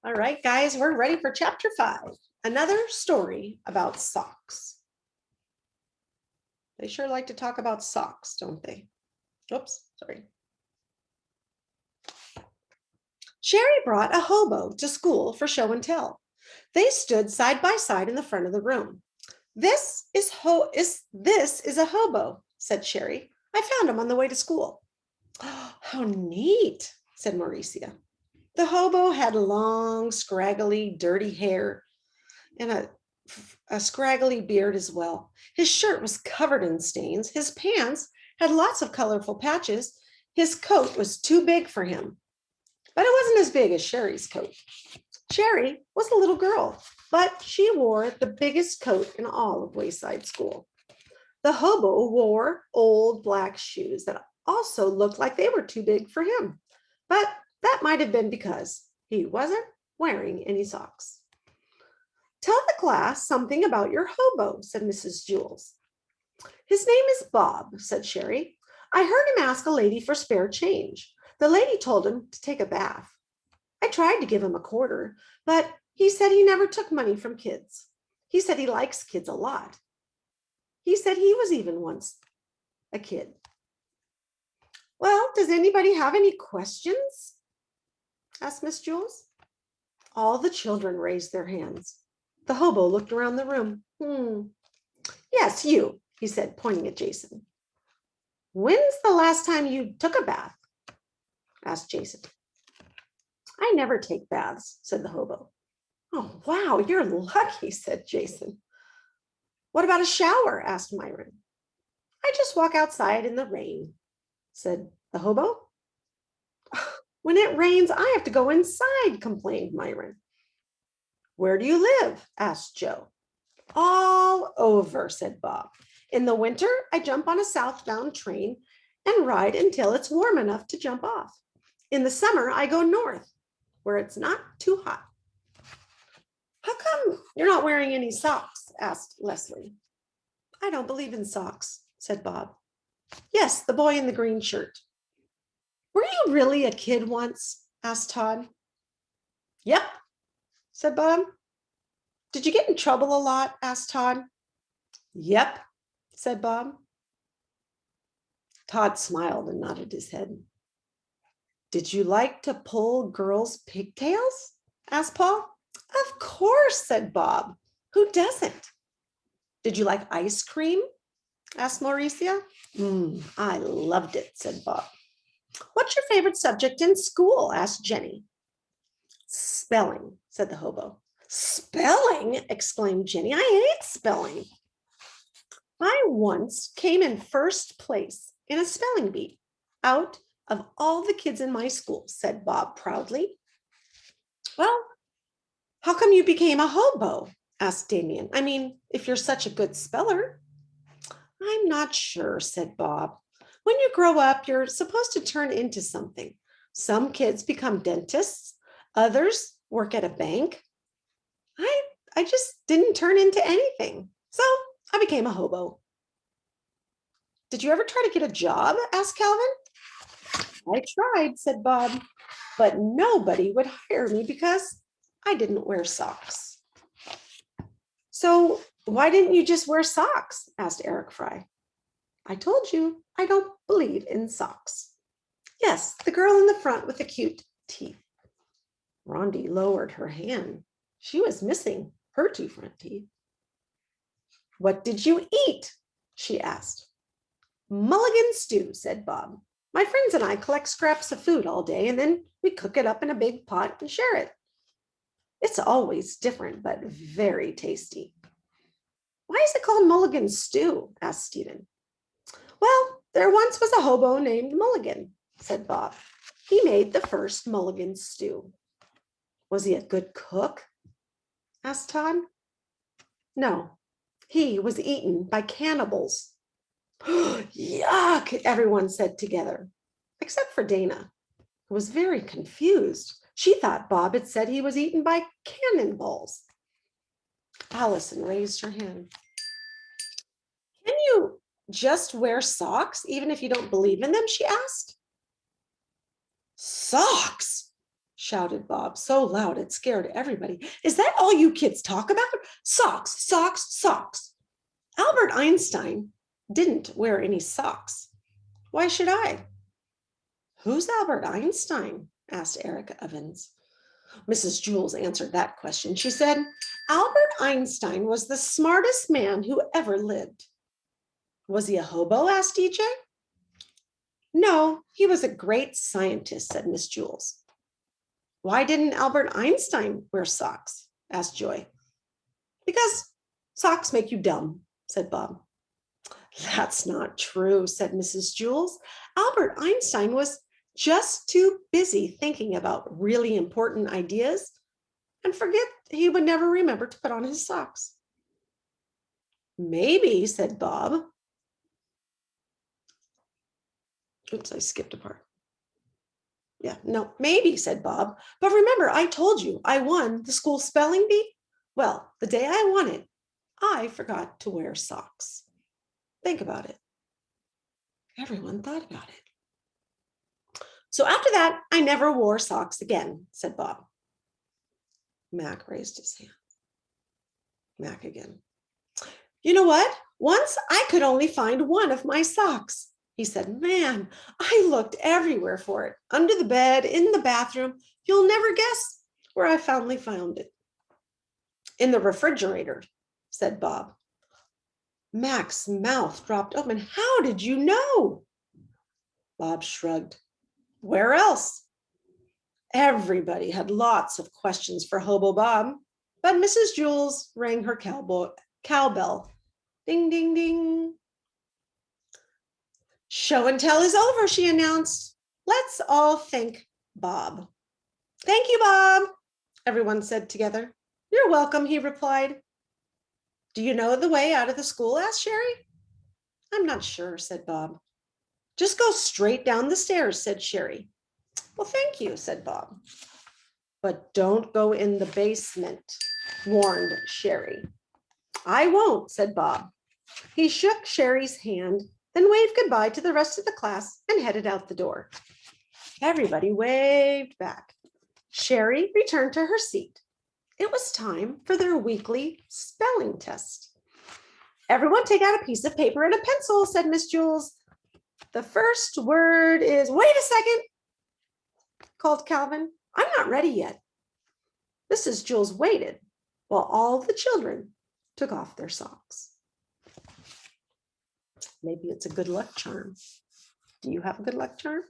All right, guys, we're ready for chapter 5. Another story about socks. They sure like to talk about socks, don't they? Oops, sorry. Sherry brought a hobo to school for show and tell. They stood side by side in the front of the room. This is a hobo, said Sherry. I found him on the way to school. Oh, how neat, said Mauricia. The hobo had long, scraggly, dirty hair and a scraggly beard as well. His shirt was covered in stains. His pants had lots of colorful patches. His coat was too big for him, but it wasn't as big as Sherry's coat. Sherry was a little girl, but she wore the biggest coat in all of Wayside School. The hobo wore old black shoes that also looked like they were too big for him, but that might have been because he wasn't wearing any socks. Tell the class something about your hobo, said Mrs. Jewls. His name is Bob, said Sherry. I heard him ask a lady for spare change. The lady told him to take a bath. I tried to give him a quarter, but he said he never took money from kids. He said he likes kids a lot. He said he was even once a kid. Well, does anybody have any questions? Asked Miss Jewls. All the children raised their hands. The hobo looked around the room. Yes, you, he said, pointing at Jason. When's the last time you took a bath? Asked Jason. I never take baths, said the hobo. Oh, wow, you're lucky, said Jason. What about a shower? Asked Myron. I just walk outside in the rain, said the hobo. When it rains, I have to go inside, complained Myron. Where do you live? Asked Joe. All over, said Bob. In the winter, I jump on a southbound train and ride until it's warm enough to jump off. In the summer, I go north, where it's not too hot. How come you're not wearing any socks? Asked Leslie. I don't believe in socks, said Bob. Yes, the boy in the green shirt. Were you really a kid once? Asked Todd. Yep, said Bob. Did you get in trouble a lot? Asked Todd. Yep, said Bob. Todd smiled and nodded his head. Did you like to pull girls' pigtails? Asked Paul. Of course, said Bob. Who doesn't? Did you like ice cream? Asked Mauricia. I loved it, said Bob. What's your favorite subject in school? Asked Jenny. Spelling, said the hobo. Spelling? Exclaimed Jenny. I hate spelling. I once came in first place in a spelling bee out of all the kids in my school, said Bob proudly. Well, how come you became a hobo? Asked Damien. I mean, if you're such a good speller. I'm not sure, said Bob. When you grow up, you're supposed to turn into something. Some kids become dentists, others work at a bank. I just didn't turn into anything, so I became a hobo. Did you ever try to get a job? Asked Calvin. I tried, said Bob, but nobody would hire me because I didn't wear socks. So why didn't you just wear socks? Asked Eric Fry. I told you I don't believe in socks. Yes, the girl in the front with the cute teeth. Rondi lowered her hand. She was missing her two front teeth. What did you eat? She asked. Mulligan stew, said Bob. My friends and I collect scraps of food all day, and then we cook it up in a big pot and share it. It's always different, but very tasty. Why is it called Mulligan stew? Asked Stephen. Well, there once was a hobo named Mulligan, said Bob. He made the first Mulligan stew. Was he a good cook? Asked Todd. No, he was eaten by cannibals. Yuck, everyone said together, except for Dana, who was very confused. She thought Bob had said he was eaten by cannonballs. Allison raised her hand. Can you just wear socks even if you don't believe in them? She asked. Socks? shouted Bob so loud it scared everybody. Is that all you kids talk about? Socks, socks, socks. Albert Einstein didn't wear any socks. Why should I? Who's Albert Einstein? Asked Erica Evans. Mrs. Jules answered that question. She said, Albert Einstein was the smartest man who ever lived. Was he a hobo? Asked DJ. No, he was a great scientist, said Miss Jules. Why didn't Albert Einstein wear socks? Asked Joy. Because socks make you dumb, said Bob. That's not true, said Mrs. Jules. Albert Einstein was just too busy thinking about really important ideas and forget he would never remember to put on his socks. Maybe, said Bob. Oops, I skipped a part. Yeah, no, maybe, said Bob. But remember, I told you I won the school spelling bee. Well, the day I won it, I forgot to wear socks. Think about it. Everyone thought about it. So after that, I never wore socks again, said Bob. Mac raised his hand. Mac again. You know what? Once I could only find one of my socks. He said, man, I looked everywhere for it. Under the bed, in the bathroom. You'll never guess where I finally found it. In the refrigerator, said Bob. Mac's mouth dropped open. How did you know? Bob shrugged. Where else? Everybody had lots of questions for Hobo Bob, but Mrs. Jules rang her cowbell. Ding, ding, ding. Show and tell is over, she announced. Let's all thank Bob. Thank you, Bob, everyone said together. You're welcome, he replied. Do you know the way out of the school? Asked Sherry. I'm not sure, said Bob. Just go straight down the stairs, said Sherry. Well, thank you, said Bob. But don't go in the basement, warned Sherry. I won't, said Bob. He shook Sherry's hand, then waved goodbye to the rest of the class and headed out the door. Everybody waved back. Sherry returned to her seat. It was time for their weekly spelling test. Everyone take out a piece of paper and a pencil, said Miss Jules. The first word is, wait a second, called Calvin. I'm not ready yet. Mrs. Jules waited while all the children took off their socks. Maybe it's a good luck charm. Do you have a good luck charm?